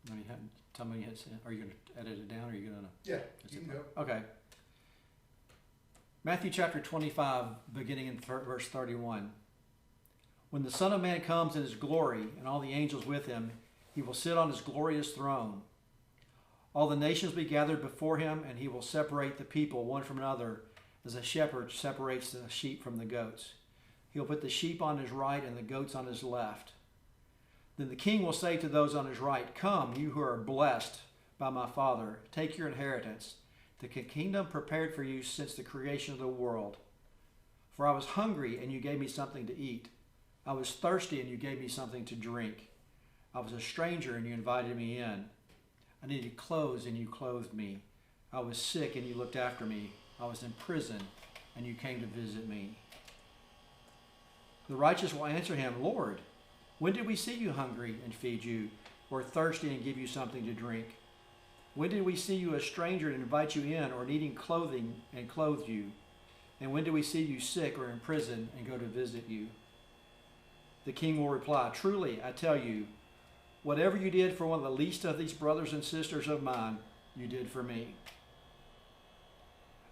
No, you haven't. Tell me, are you going to edit it down, or are you going to? Yeah, you can go. Okay. Matthew chapter 25, beginning in verse 31. When the Son of Man comes in his glory, and all the angels with him, he will sit on his glorious throne. All the nations will be gathered before him, and he will separate the people one from another, as a shepherd separates the sheep from the goats. He'll put the sheep on his right and the goats on his left. Then the king will say to those on his right, "Come, you who are blessed by my Father, take your inheritance, the kingdom prepared for you since the creation of the world. For I was hungry, and you gave me something to eat. I was thirsty, and you gave me something to drink. I was a stranger, and you invited me in. I needed clothes, and you clothed me. I was sick, and you looked after me. I was in prison, and you came to visit me." The righteous will answer him, "Lord, when did we see you hungry and feed you, or thirsty and give you something to drink? When did we see you a stranger and invite you in, or needing clothing and clothe you? And when did we see you sick or in prison and go to visit you?" The king will reply, "Truly, I tell you, whatever you did for one of the least of these brothers and sisters of mine, you did for me."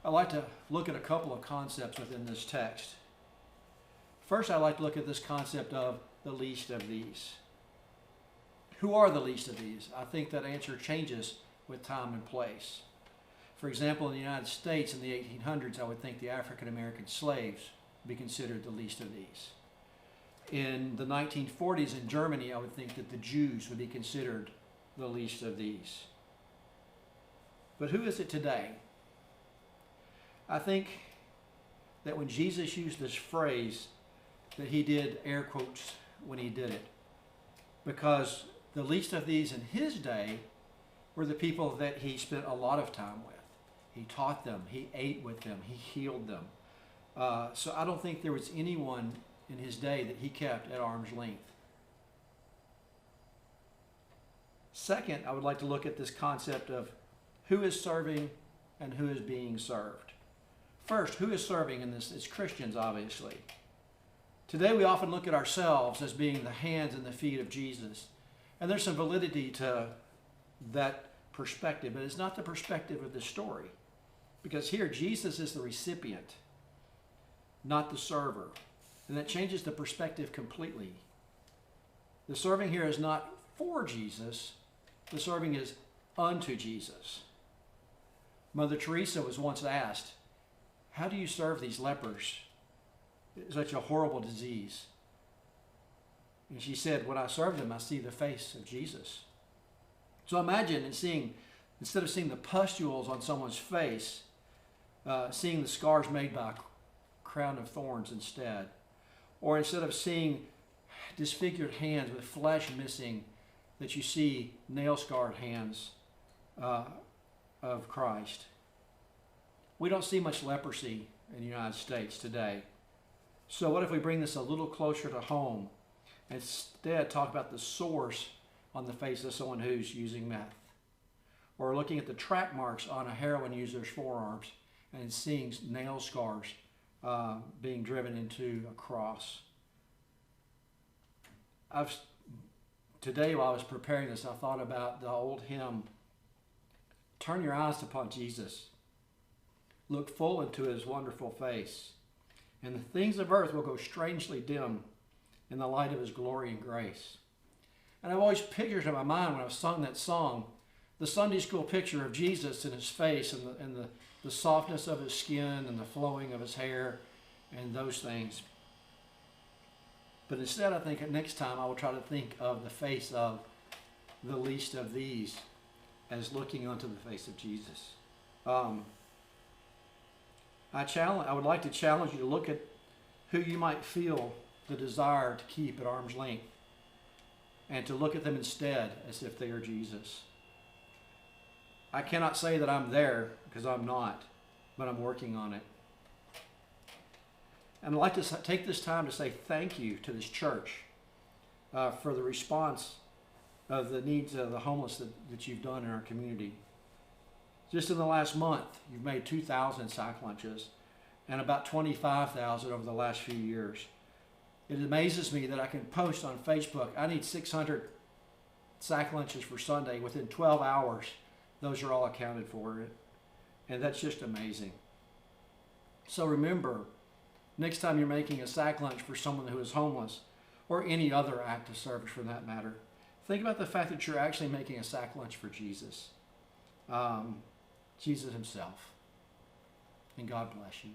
I'd like to look at a couple of concepts within this text. First, I'd like to look at this concept of the least of these. Who are the least of these? I think that answer changes with time and place. For example, in the United States in the 1800s, I would think the African American slaves would be considered the least of these. In the 1940s in Germany, I would think that the Jews would be considered the least of these. But who is it today? I think that when Jesus used this phrase, that he did air quotes when he did it, because the least of these in his day were the people that he spent a lot of time with. He taught them, he ate with them, he healed them. So I don't think there was anyone in his day that he kept at arm's length. Second, I would like to look at this concept of who is serving and who is being served. First, who is serving in this? It's Christians, obviously. Today we often look at ourselves as being the hands and the feet of Jesus. And there's some validity to that perspective, but it's not the perspective of this story. Because here Jesus is the recipient, not the server. And that changes the perspective completely. The serving here is not for Jesus, the serving is unto Jesus. Mother Teresa was once asked, "How do you serve these lepers? It's such a horrible disease." And she said, "When I serve them, I see the face of Jesus." So imagine instead of seeing the pustules on someone's face, seeing the scars made by a crown of thorns instead. Or instead of seeing disfigured hands with flesh missing, that you see nail-scarred hands of Christ. We don't see much leprosy in the United States today. So what if we bring this a little closer to home and instead talk about the source on the face of someone who's using meth? Or looking at the track marks on a heroin user's forearms and seeing nail scars being driven into a cross. Today while I was preparing this, I thought about the old hymn, "Turn your eyes upon Jesus. Look full into his wonderful face, and the things of earth will go strangely dim in the light of his glory and grace." And I've always pictured in my mind when I've sung that song, the Sunday school picture of Jesus and his face and the softness of his skin and the flowing of his hair and those things. But instead, I think next time I will try to think of the face of the least of these as looking unto the face of Jesus. I would like to challenge you to look at who you might feel the desire to keep at arm's length and to look at them instead as if they are Jesus. I cannot say that I'm there because I'm not, but I'm working on it. And I'd like to take this time to say thank you to this church for the response of the needs of the homeless that you've done in our community. Just in the last month, you've made 2,000 sack lunches and about 25,000 over the last few years. It amazes me that I can post on Facebook, I need 600 sack lunches for Sunday, within 12 hours, those are all accounted for. And that's just amazing. So remember, next time you're making a sack lunch for someone who is homeless, or any other act of service for that matter, think about the fact that you're actually making a sack lunch for Jesus. Jesus himself. And God bless you.